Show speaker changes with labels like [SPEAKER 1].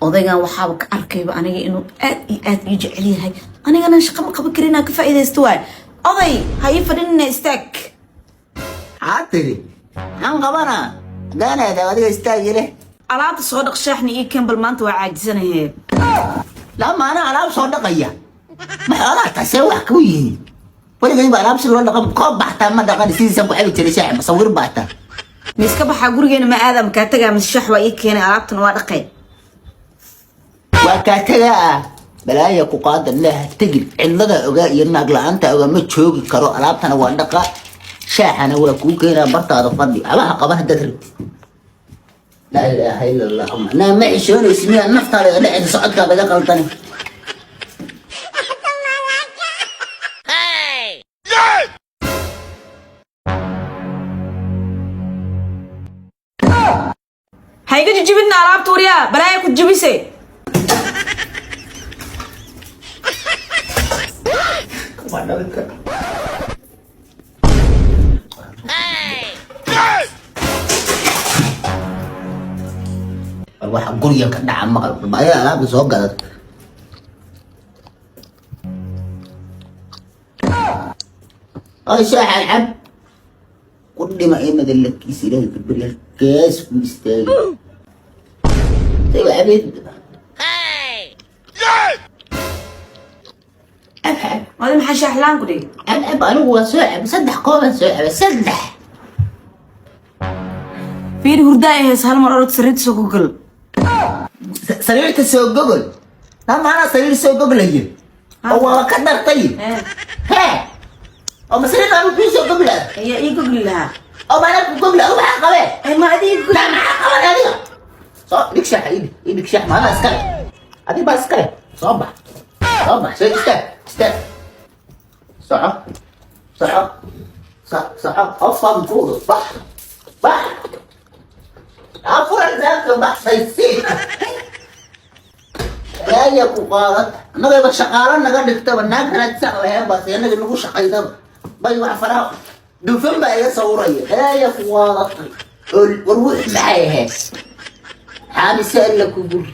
[SPEAKER 1] odaygan waxaaba ka arkayba aniga inuu aad iyo aad ii jecel yahay anigana shaqo ma qaban karin ka faa'iideysto waay oday ha ii fadhinina istaag
[SPEAKER 2] عاطري عن قبنا دانا ده ودي استاجله
[SPEAKER 1] alaabta soo dhaq shaaxni ii kembal maanta waa caajisanahay
[SPEAKER 2] لا ما انا على صدقيه ما انا تسوي كوي ولا جاي بقى لابس ولا رقم قب حتى ما دقن سيسن وحبي تري شاع مصور باتا
[SPEAKER 1] miiska baxa gurigeena ma aadam ka tagaa mis shax waa ii keenay alaabtan waa dhaqay
[SPEAKER 2] وكاتجا بلايا كقاد الله تجي علدا اوغا يناق لانتا اوغا ما جوغي كرو alaabtana waa dhaqa shaaxana waa ku keenaa bartaada fadhi abaha qaban dadri لا اله الا الله انا ما عشون اسمي النفط على دحد صعدك بدا قلطني
[SPEAKER 1] hayga jijibina alaabta wariya balaaya ku jibisay
[SPEAKER 2] waxa guriga ka dhaca maqal baaya alaab soo gadad ay shaax alab quddi ma imad lakis ilaahay kabriya kaas ku istaag tay abid
[SPEAKER 1] wada maxaa shaaxlaan ku dhig
[SPEAKER 2] alab anigu waa soo cab saddex kooban soo cab saddex
[SPEAKER 1] fiir hurdaa ee hal mar orod sariirta soo gal
[SPEAKER 2] سريرة سوق جوجل لا ما أنا سرير سوق جوجل هي هو كدر طيب ها أو مسرير أنا في سوق جوجل
[SPEAKER 1] هي إيه جوجل لها
[SPEAKER 2] أو ما أنا جوجل أو معك قبل
[SPEAKER 1] أي ما أدي
[SPEAKER 2] لا معك قبل هذه صح ليك شح إيدك شح ما أنا أسكر هذه بس أسكر صبح شيء استاك صح أفهم فوق صح أفرع ذاك بحث يصير لا يكو قارت أنا غير شغالة أنا قاعد أكتب الناس كانت سهلة بس أنا قاعد نقول شقيدة بيوع فرا دوفن بقى يصوري لا يكو قارت والروح معايا حامي سأل لك وقول